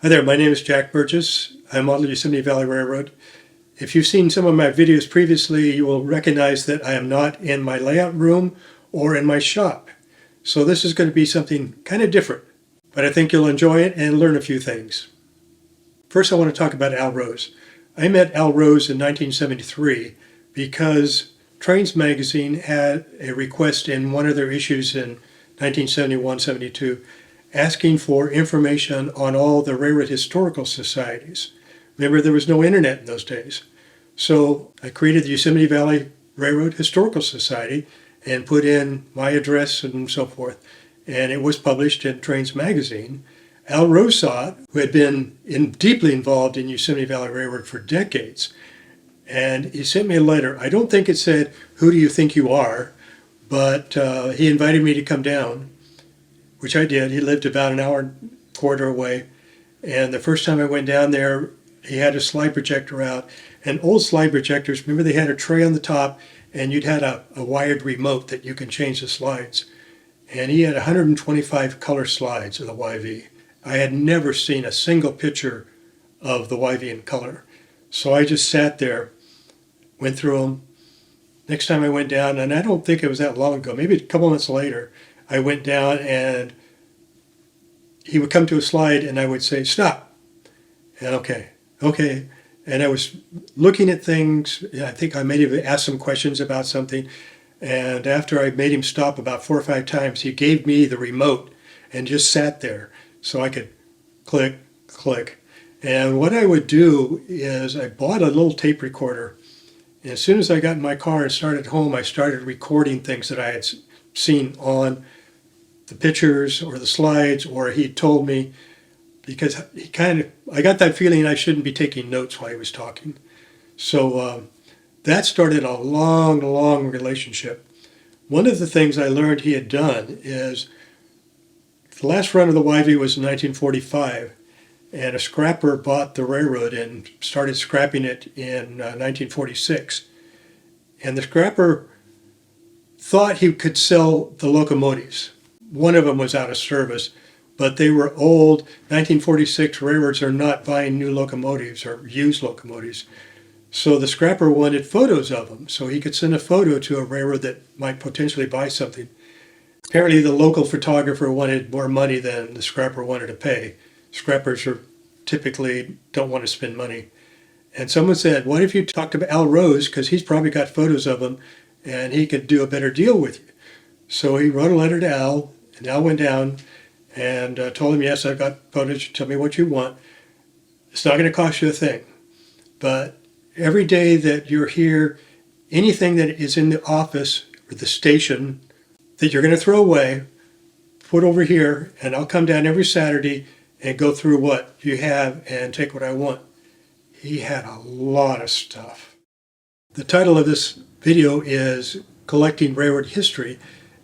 Hi there, my name is Jack Burgess. I'm on the Yosemite Valley Railroad. If you've seen some of my videos previously, you will recognize that I am not in my layout room or in my shop. So this is going to be something kind of different, but I think you'll enjoy it and learn a few things. First, I want to talk about Al Rose. I met Al Rose in 1973 because Trains magazine had a request in one of their issues in 1971-72 asking for information on all the railroad historical societies. Remember, there was no internet in those days. So I created the Yosemite Valley Railroad Historical Society and put in my address and so forth. And it was published in Trains magazine. Al Rose saw it, who had been deeply involved in Yosemite Valley Railroad for decades. And he sent me a letter. I don't think it said, "Who do you think you are?" But he invited me to come down, which I did. He lived about an hour and a quarter away. And the first time I went down there, he had a slide projector out. And old slide projectors, remember they had a tray on the top and you'd had a wired remote that you can change the slides. And he had 125 color slides of the YV. I had never seen a single picture of the YV in color. So I just sat there, went through them. Next time I went down, and I don't think it was that long ago, maybe a couple months later, I went down and he would come to a slide and I would say, "Stop." And okay. And I was looking at things. I think I may have asked some questions about something. And after I made him stop about 4 or 5 times, he gave me the remote and just sat there so I could click, click. And what I would do is I bought a little tape recorder. And as soon as I got in my car and started home, I started recording things that I had seen on the pictures or the slides, or he told me, because I got that feeling I shouldn't be taking notes while he was talking. So that started a long relationship. One of the things I learned he had done is the last run of the YV was in 1945, and a scrapper bought the railroad and started scrapping it in 1946. And the scrapper thought he could sell the locomotives. One of them was out of service, but they were old. 1946 railroads are not buying new locomotives or used locomotives. So the scrapper wanted photos of them, so he could send a photo to a railroad that might potentially buy something. Apparently the local photographer wanted more money than the scrapper wanted to pay. Scrappers typically don't want to spend money. And someone said, "What if you talked to Al Rose, because he's probably got photos of them, and he could do a better deal with you." So he wrote a letter to Al, and Al went down and told him, "Yes, I've got photos. Tell me what you want. It's not going to cost you a thing. But every day that you're here, anything that is in the office or the station that you're going to throw away, put over here, and I'll come down every Saturday and go through what you have and take what I want." He had a lot of stuff. The title of this video is Collecting Railroad History,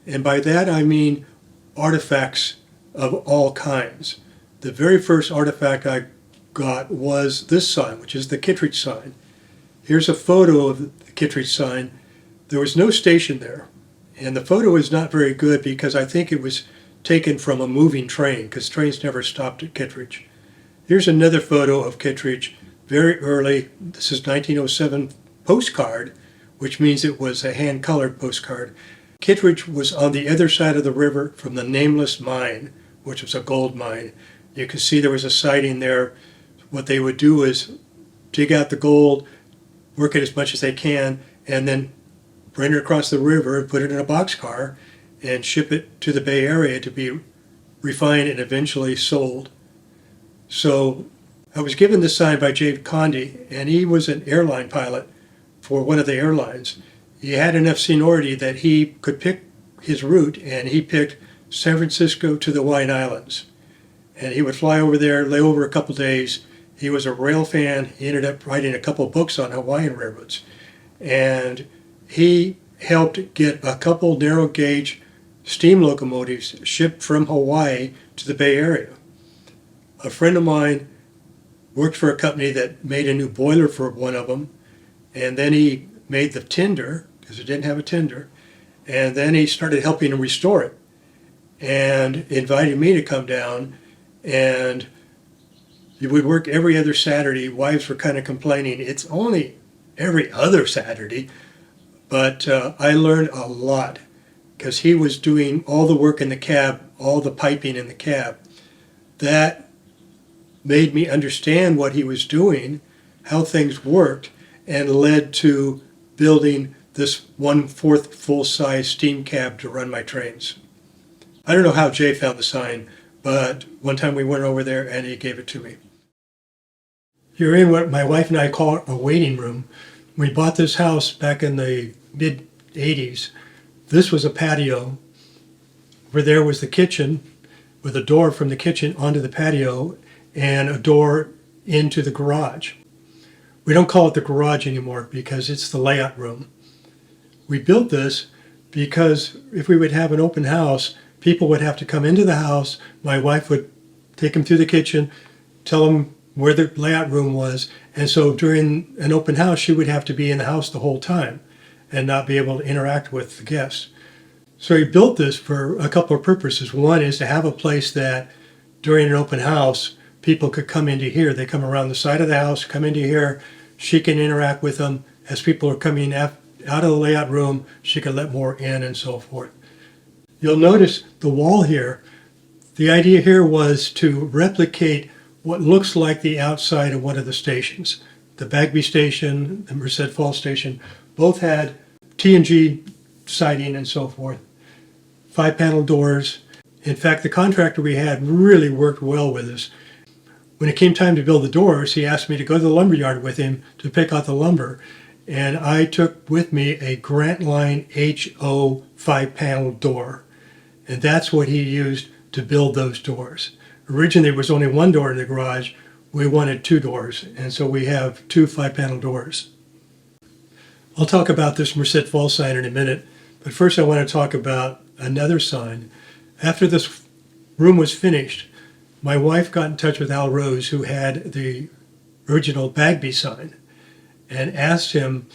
and by that I mean artifacts of all kinds. The very first artifact I got was this sign, which is the Kitridge Sign. Here's a photo of the Kitridge Sign. There was no station there, and the photo is not very good because I think it was taken from a moving train, because trains never stopped at Kitridge. Here's another photo of Kitridge, very early. This is 1907 postcard, which means it was a hand-colored postcard. Kitridge was on the other side of the river from the Nameless Mine, which was a gold mine. You can see there was a siding there. What they would do is dig out the gold, work it as much as they can, and then bring it across the river and put it in a boxcar and ship it to the Bay Area to be refined and eventually sold. So I was given this sign by Jay Condi, and he was an airline pilot for one of the airlines. He had enough seniority that he could pick his route, and he picked San Francisco to the Hawaiian Islands. And he would fly over there, lay over a couple days. He was a rail fan. He ended up writing a couple books on Hawaiian railroads. And he helped get a couple narrow gauge steam locomotives shipped from Hawaii to the Bay Area. A friend of mine worked for a company that made a new boiler for one of them, and then he made the tender, because it didn't have a tender, and then he started helping him restore it and invited me to come down and You would work every other Saturday. Wives were kind of complaining, it's only every other Saturday. But I learned a lot because he was doing all the work in the cab, all the piping in the cab. That made me understand what he was doing, how things worked, and led to building this 1/4 full-size steam cab to run my trains. I don't know how Jay found the sign, but one time we went over there and he gave it to me. You're in what my wife and I call a waiting room. We bought this house back in the mid-'80s. This was a patio. Over there was the kitchen with a door from the kitchen onto the patio and a door into the garage. We don't call it the garage anymore because it's the layout room. We built this because if we would have an open house, people would have to come into the house. My wife would take them through the kitchen, tell them where the layout room was. And so during an open house, she would have to be in the house the whole time and not be able to interact with the guests. So he built this for a couple of purposes. One is to have a place that during an open house, people could come into here. They come around the side of the house, come into here. She can interact with them. As people are coming out of the layout room, she can let more in and so forth. You'll notice the wall here. The idea here was to replicate what looks like the outside of one of the stations. The Bagby station, the Merced Falls station, both had T&G siding and so forth. 5-panel doors. In fact, the contractor we had really worked well with us. When it came time to build the doors, he asked me to go to the lumber yard with him to pick out the lumber. And I took with me a Grant Line HO 5-panel door. And that's what he used to build those doors. Originally, there was only one door in the garage. We wanted 2 doors. And so we have 2 5-panel doors. I'll talk about this Merced Falls sign in a minute. But first I want to talk about another sign. After this room was finished, my wife got in touch with Al Rose, who had the original Bagby sign, and asked him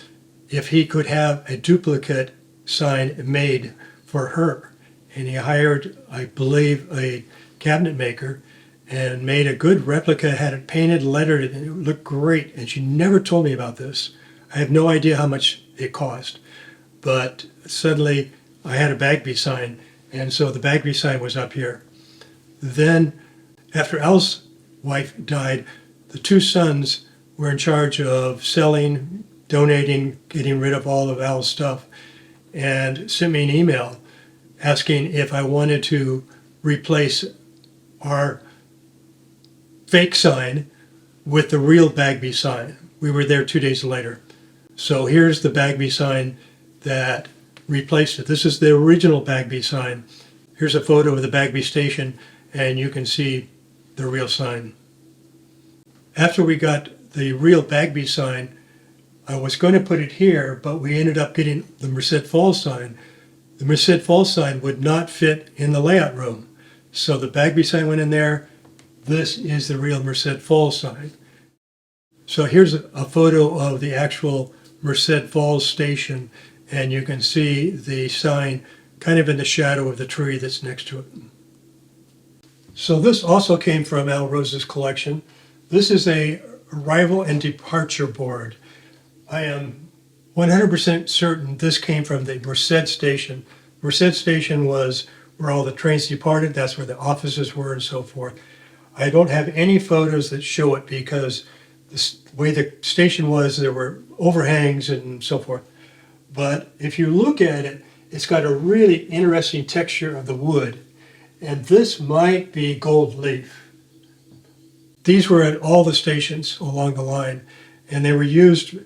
if he could have a duplicate sign made for her. And he hired, I believe, a cabinet maker and made a good replica, had it painted, lettered, and it looked great. And she never told me about this. I have no idea how much it cost. But suddenly I had a Bagby sign, and so the Bagby sign was up here. Then, after Al's wife died, the 2 sons were in charge of selling, donating, getting rid of all of Al's stuff, and sent me an email asking if I wanted to replace our fake sign with the real Bagby sign. We were there 2 days later. So here's the Bagby sign that replaced it. This is the original Bagby sign. Here's a photo of the Bagby station, and you can see the real sign. After we got the real Bagby sign, I was going to put it here, but we ended up getting the Merced Falls sign. The Merced Falls sign would not fit in the layout room. So the Bagby sign went in there. This is the real Merced Falls sign. So here's a photo of the actual Merced Falls station, and you can see the sign kind of in the shadow of the tree that's next to it. So this also came from Al Rose's collection. This is a arrival and departure board. I am 100% certain this came from the Merced station. Merced station was where all the trains departed. That's where the offices were and so forth. I don't have any photos that show it because the way the station was, there were overhangs and so forth. But if you look at it, it's got a really interesting texture of the wood. And this might be gold leaf. These were at all the stations along the line, and they were used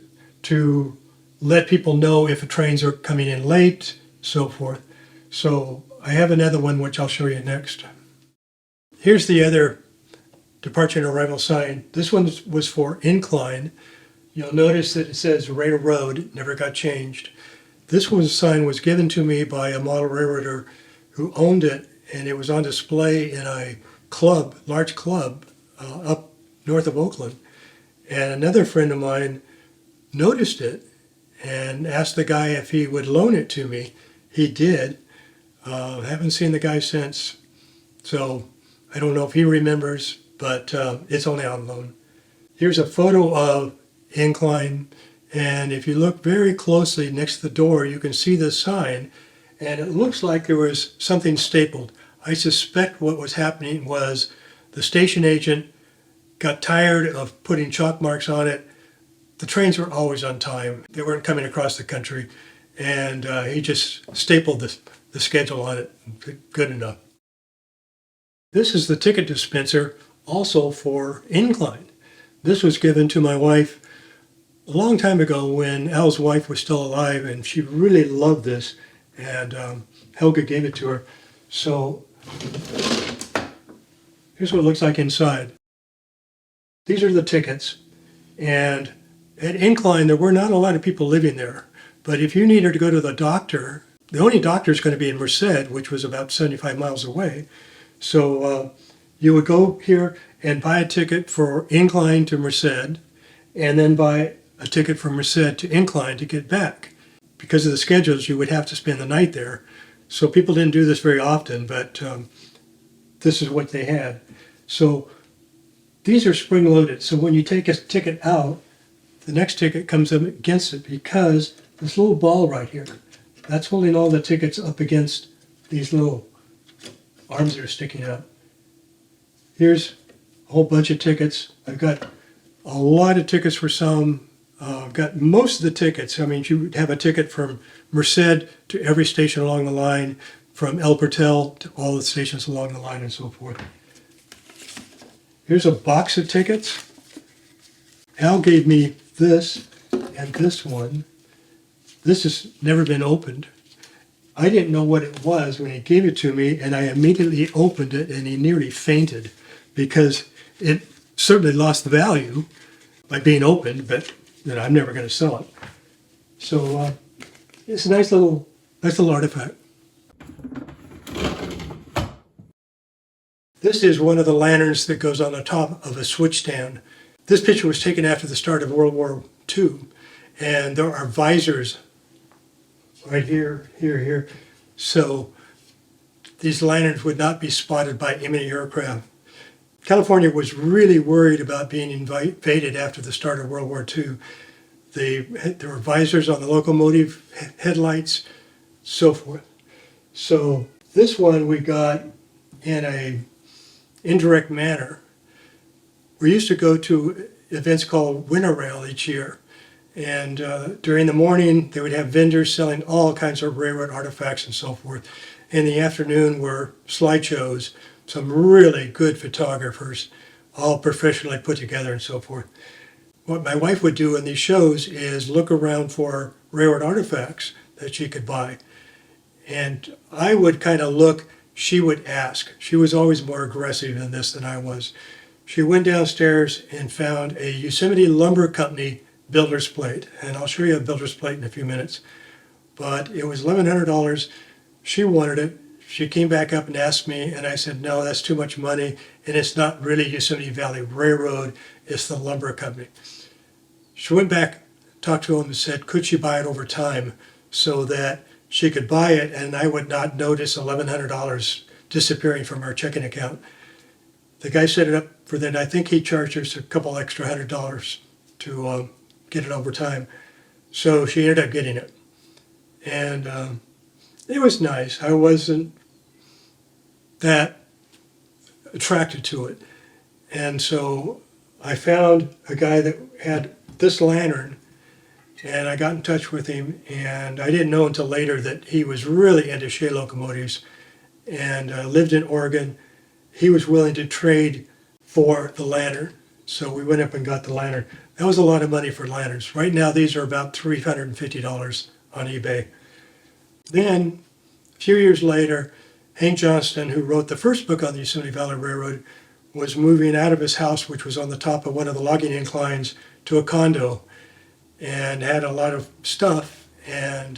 to let people know if the trains are coming in late, so forth. So I have another one which I'll show you next. Here's the other departure and arrival sign. This one was for Incline. You'll notice that it says Railroad, it never got changed. This sign was given to me by a model railroader who owned it, and it was on display in a club, large club, up north of Oakland. And another friend of mine noticed it and asked the guy if he would loan it to me. He did. Haven't seen the guy since, so I don't know if he remembers. but it's only on loan. Here's a photo of Incline, and if you look very closely next to the door, you can see the sign, and it looks like there was something stapled. I suspect what was happening was the station agent got tired of putting chalk marks on it. The trains were always on time. They weren't coming across the country, and he just stapled the schedule on it. Good enough. This is the ticket dispenser, also for Incline. This was given to my wife a long time ago when Al's wife was still alive, and she really loved this, and Helga gave it to her. So here's what it looks like inside. These are the tickets, and at Incline there were not a lot of people living there, but if you needed to go to the doctor, the only doctor is going to be in Merced, which was about 75 miles away. So you would go here and buy a ticket for Incline to Merced, and then buy a ticket from Merced to Incline to get back. Because of the schedules, you would have to spend the night there. So people didn't do this very often, but this is what they had. So these are spring-loaded. So when you take a ticket out, the next ticket comes up against it, because this little ball right here, that's holding all the tickets up against these little arms that are sticking out. Here's a whole bunch of tickets. I've got a lot of tickets for some. I've got most of the tickets. I mean, you would have a ticket from Merced to every station along the line, from El Portal to all the stations along the line, and so forth. Here's a box of tickets. Al gave me this and this one. This has never been opened. I didn't know what it was when he gave it to me, and I immediately opened it, and he nearly fainted, because it certainly lost the value by being opened, but I'm never going to sell it. So it's a nice little artifact. This is one of the lanterns that goes on the top of a switch stand. This picture was taken after the start of World War II, and there are visors right here, here. So these lanterns would not be spotted by enemy aircraft. California was really worried about being invaded after the start of World War II. There were visors on the locomotive headlights, so forth. So this one we got in a indirect manner. We used to go to events called Winter Rail each year. And during the morning, they would have vendors selling all kinds of railroad artifacts and so forth. In the afternoon were slideshows, some really good photographers, all professionally put together and so forth. What my wife would do in these shows is look around for railroad artifacts that she could buy. And I would kind of look, she would ask. She was always more aggressive in this than I was. She went downstairs and found a Yosemite Lumber Company builder's plate, and I'll show you a builder's plate in a few minutes. But it was $1,100. She wanted it. She came back up and asked me, and I said, no, that's too much money, and it's not really Yosemite Valley Railroad, it's the lumber company. She went back, talked to him, and said, could she buy it over time so that she could buy it and I would not notice $1,100 disappearing from our checking account. The guy set it up for that. I think he charged us a couple extra $100 to get it over time. So she ended up getting it. And it was nice. I wasn't that attracted to it. And so I found a guy that had this lantern, and I got in touch with him, and I didn't know until later that he was really into Shea locomotives and lived in Oregon. He was willing to trade for the lantern. So we went up and got the lantern. That was a lot of money for lanterns. Right now, these are about $350 on eBay. Then, a few years later, Hank Johnston, who wrote the first book on the Yosemite Valley Railroad, was moving out of his house, which was on the top of one of the logging inclines, to a condo, and had a lot of stuff, and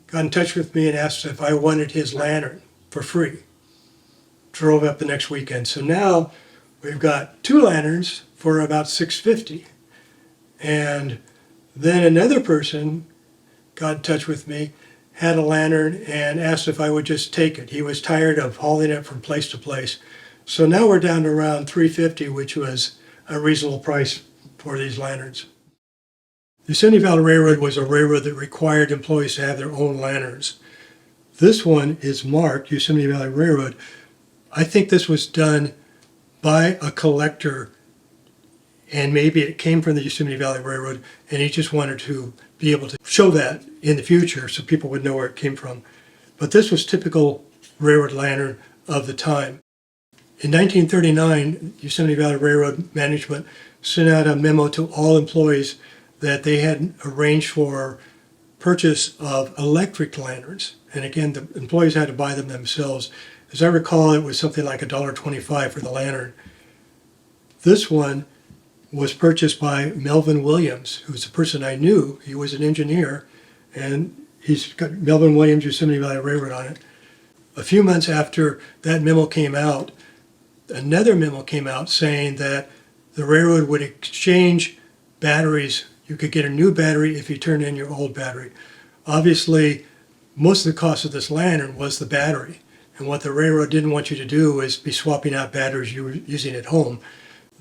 got in touch with me and asked if I wanted his lantern for free. Drove up the next weekend. So now we've got two lanterns for about $650. And then another person got in touch with me, had a lantern, and asked if I would just take it. He was tired of hauling it from place to place. So now we're down to around $350, which was a reasonable price for these lanterns. The Yosemite Valley Railroad was a railroad that required employees to have their own lanterns. This one is marked Yosemite Valley Railroad. I think this was done by a collector, and maybe it came from the Yosemite Valley Railroad, and he just wanted to be able to show that in the future so people would know where it came from. But this was typical railroad lantern of the time. In 1939, Yosemite Valley Railroad management sent out a memo to all employees that they had arranged for purchase of electric lanterns. And again, the employees had to buy them themselves. As I recall, it was something like $1.25 for the lantern. This one was purchased by Melvin Williams, who's a person I knew. He was an engineer, and he's got Melvin Williams Yosemite Valley Railroad on it. A few months after that memo came out, another memo came out saying that the railroad would exchange batteries. You could get a new battery if you turned in your old battery. Obviously, most of the cost of this lantern was the battery. And what the railroad didn't want you to do is be swapping out batteries you were using at home.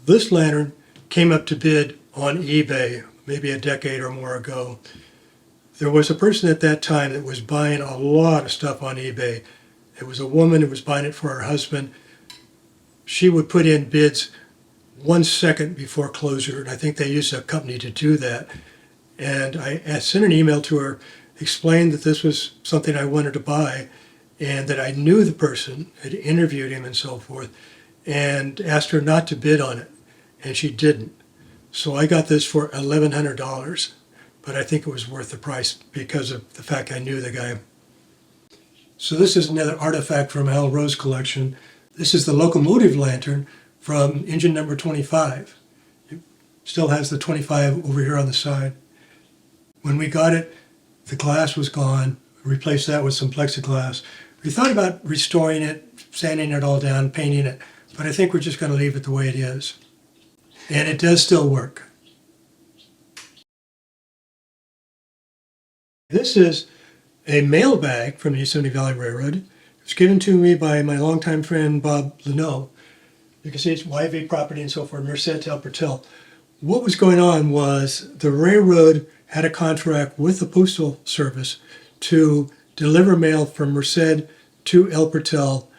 This lantern came up to bid on eBay maybe a decade or more ago. There was a person at that time that was buying a lot of stuff on eBay. It was a woman who was buying it for her husband. She would put in bids 1 second before closure, and I think they used a company to do that. And I sent an email to her, explained that this was something I wanted to buy, and that I knew the person, had interviewed him and so forth, and asked her not to bid on it, and she didn't. So I got this for $1,100, but I think it was worth the price because of the fact I knew the guy. So this is another artifact from Al Rowe's collection. This is the Locomotive Lantern from engine number 25. It still has the 25 over here on the side. When we got it, the glass was gone. We replaced that with some plexiglass. We thought about restoring it, sanding it all down, painting it, but I think we're just going to leave it the way it is. And it does still work. This is a mail bag from the Yosemite Valley Railroad. It was given to me by my longtime friend, Bob Leno. You can see it's YV property and so forth, Merced to El Portal. What was going on was the railroad had a contract with the Postal Service to deliver mail from Merced to El Portal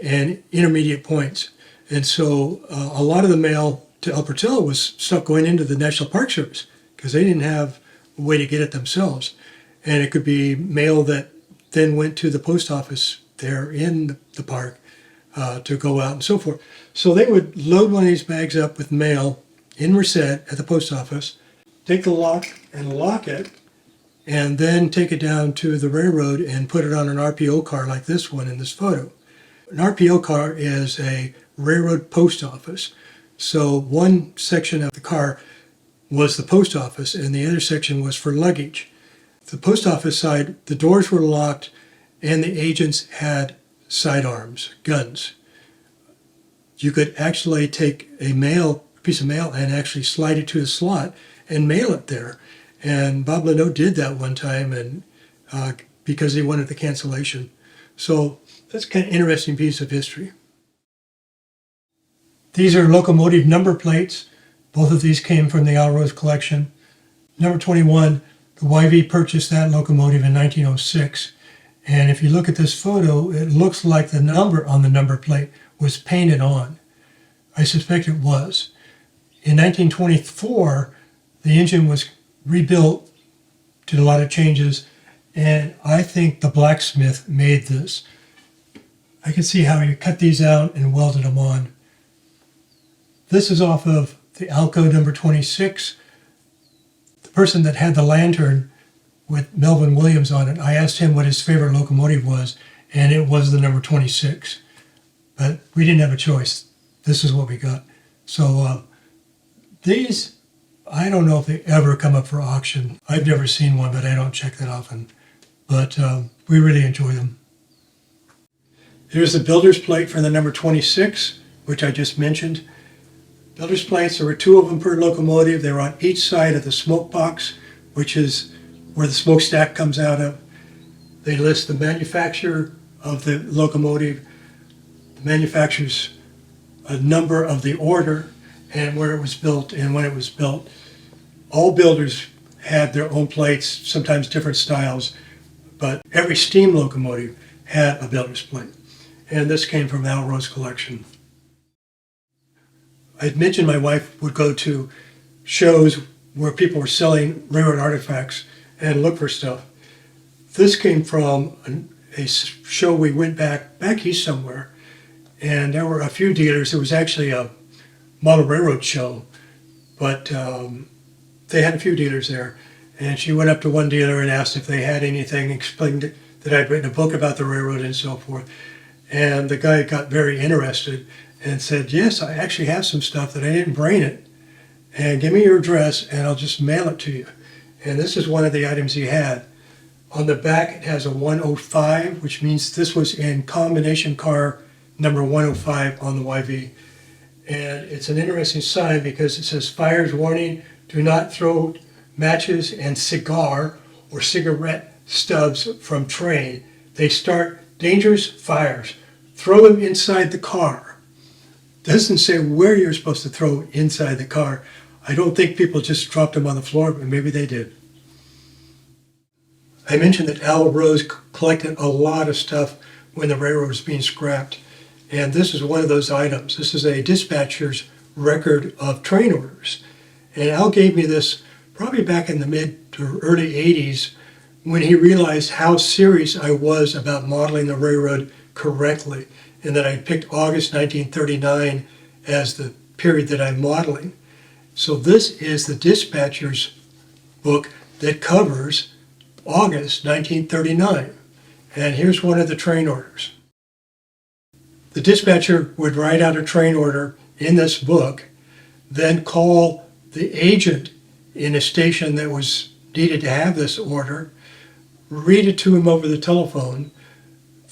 and intermediate points. And so a lot of the mail to El Portal was stuff going into the National Park Service because they didn't have a way to get it themselves. And it could be mail that then went to the post office there in the park to go out and so forth. So they would load one of these bags up with mail in Merced at the post office, take the lock and lock it, and then take it down to the railroad and put it on an RPO car like this one in this photo. An RPO car is a railroad post office. So one section of the car was the post office and the other section was for luggage. The post office side, the doors were locked and the agents had sidearms, guns. You could actually take a piece of mail and actually slide it to a slot and mail it there. And Bob Leno did that one time and because he wanted the cancellation. So that's kind of an interesting piece of history. These are locomotive number plates. Both of these came from the Al Rowe's collection. Number 21, the YV purchased that locomotive in 1906. And if you look at this photo, it looks like the number on the number plate was painted on. I suspect it was. In 1924, the engine was rebuilt, did a lot of changes, and I think the blacksmith made this. I can see how he cut these out and welded them on. This is off of the Alco number 26. The person that had the lantern with Melvin Williams on it, I asked him what his favorite locomotive was, and it was the number 26. But we didn't have a choice. This is what we got. So these, I don't know if they ever come up for auction. I've never seen one, but I don't check that often. But we really enjoy them. Here's the builder's plate for the number 26, which I just mentioned. Builder's plates, there were 2 of them per locomotive. They were on each side of the smoke box, which is where the smokestack comes out of. They list the manufacturer of the locomotive, the manufacturer's a number of the order and where it was built and when it was built. All builders had their own plates, sometimes different styles, but every steam locomotive had a builder's plate. And this came from Al Rowe's collection. I'd mentioned my wife would go to shows where people were selling railroad artifacts and look for stuff. This came from a show we went back east somewhere, and there were a few dealers. It was actually a model railroad show, but they had a few dealers there. And she went up to one dealer and asked if they had anything, explained that I'd written a book about the railroad and so forth. And the guy got very interested and said, yes, I actually have some stuff that I didn't brain it. And give me your address and I'll just mail it to you. And this is one of the items he had. On the back it has a 105, which means this was in combination car number 105 on the YV. And it's an interesting sign because it says, fires warning, do not throw matches and cigar or cigarette stubs from train. They start dangerous fires. Throw them inside the car. Doesn't say where you're supposed to throw inside the car. I don't think people just dropped them on the floor, but maybe they did. I mentioned that Al Rowe collected a lot of stuff when the railroad was being scrapped. And this is one of those items. This is a dispatcher's record of train orders. And Al gave me this probably back in the mid to early 80s when he realized how serious I was about modeling the railroad correctly, and that I picked August 1939 as the period that I'm modeling. So this is the dispatcher's book that covers August 1939. And here's one of the train orders. The dispatcher would write out a train order in this book, then call the agent in a station that was needed to have this order, read it to him over the telephone.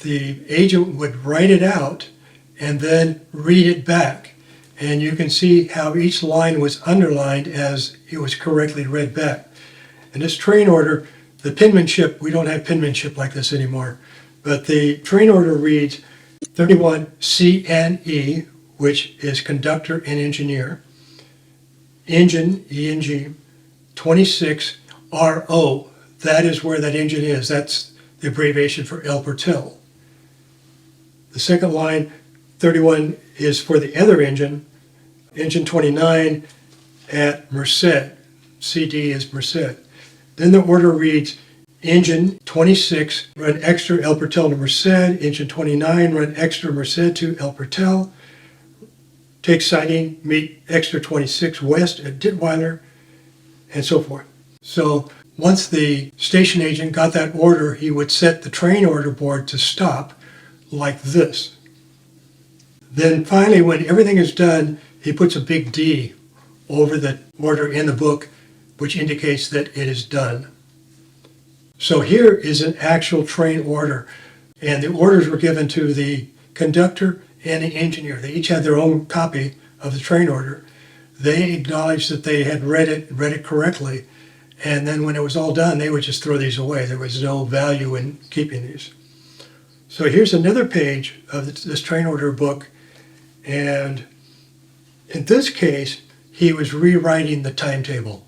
The agent would write it out and then read it back. And you can see how each line was underlined as it was correctly read back. And this train order, the penmanship, we don't have penmanship like this anymore, but the train order reads 31 CNE, which is conductor and engineer, engine, ENG, 26 RO, that is where that engine is. That's the abbreviation for El Portel. The second line, 31, is for the other engine, engine 29 at Merced. CD is Merced. Then the order reads, engine 26, run extra El Portel to Merced, engine 29, run extra Merced to El Portel, take siding, meet extra 26 west at Ditweiler, and so forth. So once the station agent got that order, he would set the train order board to stop like this. Then finally, when everything is done, he puts a big D over the order in the book, which indicates that it is done. So here is an actual train order, and the orders were given to the conductor and the engineer. They each had their own copy of the train order. They acknowledged that they had read it correctly, and then when it was all done, they would just throw these away. There was no value in keeping these. So here's another page of this train order book, and in this case, he was rewriting the timetable.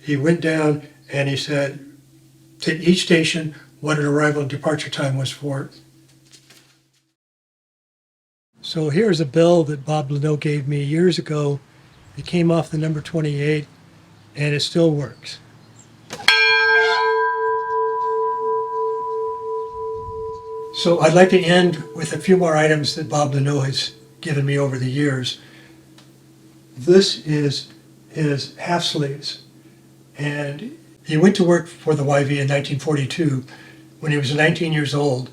He went down and he said to each station what an arrival and departure time was for it. So here's a bill that Bob Leno gave me years ago. It came off the number 28, and it still works. So I'd like to end with a few more items that Bob Leno has given me over the years. This is his half sleeves, and he went to work for the YV in 1942 when he was 19 years old,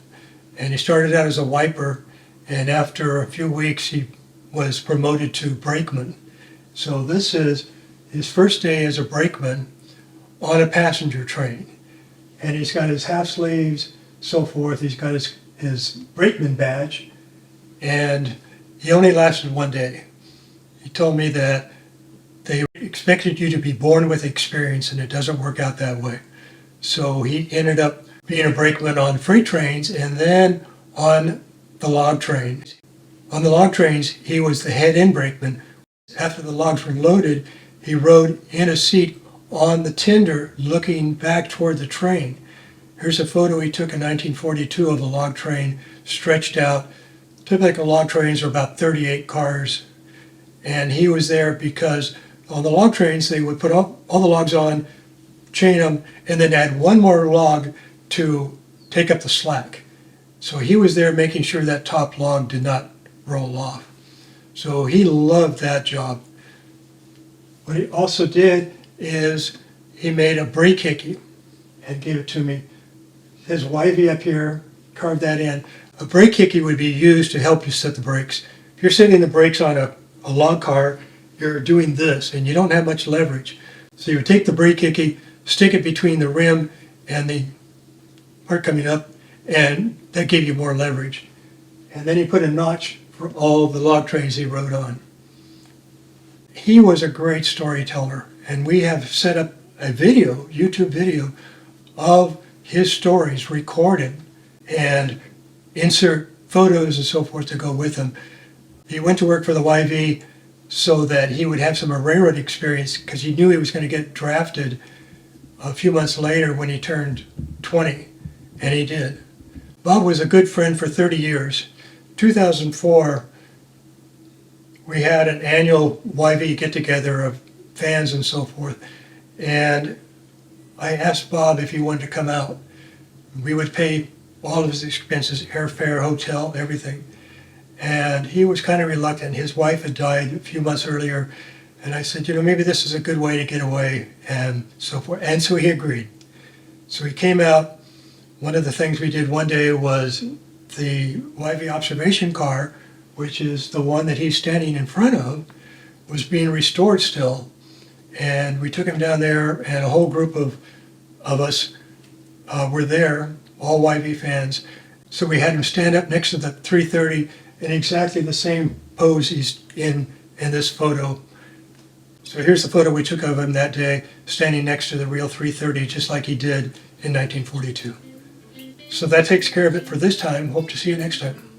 and he started out as a wiper, and after a few weeks he was promoted to brakeman. So this is his first day as a brakeman on a passenger train, and he's got his half sleeves, so forth. He's got his brakeman badge, and he only lasted one day. He told me that they expected you to be born with experience, and it doesn't work out that way. So he ended up being a brakeman on freight trains and then on the log trains. On the log trains, he was the head end brakeman. After the logs were loaded, he rode in a seat on the tender looking back toward the train. Here's a photo he took in 1942 of a log train stretched out. Typical log trains are about 38 cars. And he was there because on the log trains, they would put all the logs on, chain them, and then add one more log to take up the slack. So he was there making sure that top log did not roll off. So he loved that job. What he also did is he made a brake hickey and gave it to me. His wivey up here carved that in. A brake hickey would be used to help you set the brakes. If you're setting the brakes on a log car, you're doing this and you don't have much leverage. So you would take the brake hickey, stick it between the rim and the part coming up, and that gave you more leverage. And then he put a notch for all the log trains he rode on. He was a great storyteller, and we have set up a video, YouTube video, of his stories recorded and insert photos and so forth to go with them. He went to work for the YV so that he would have some railroad experience because he knew he was going to get drafted a few months later when he turned 20, and he did. Bob was a good friend for 30 years. 2004, we had an annual YV get-together of fans and so forth, and I asked Bob if he wanted to come out. We would pay all of his expenses, airfare, hotel, everything. And he was kind of reluctant. His wife had died a few months earlier, and I said, maybe this is a good way to get away and so forth. And so he agreed. So he came out. One of the things we did one day was the YV observation car, which is the one that he's standing in front of, was being restored still. And we took him down there, and a whole group of us were there, all YV fans. So we had him stand up next to the 330 in exactly the same pose he's in this photo. So here's the photo we took of him that day, standing next to the real 330, just like he did in 1942. So that takes care of it for this time. Hope to see you next time.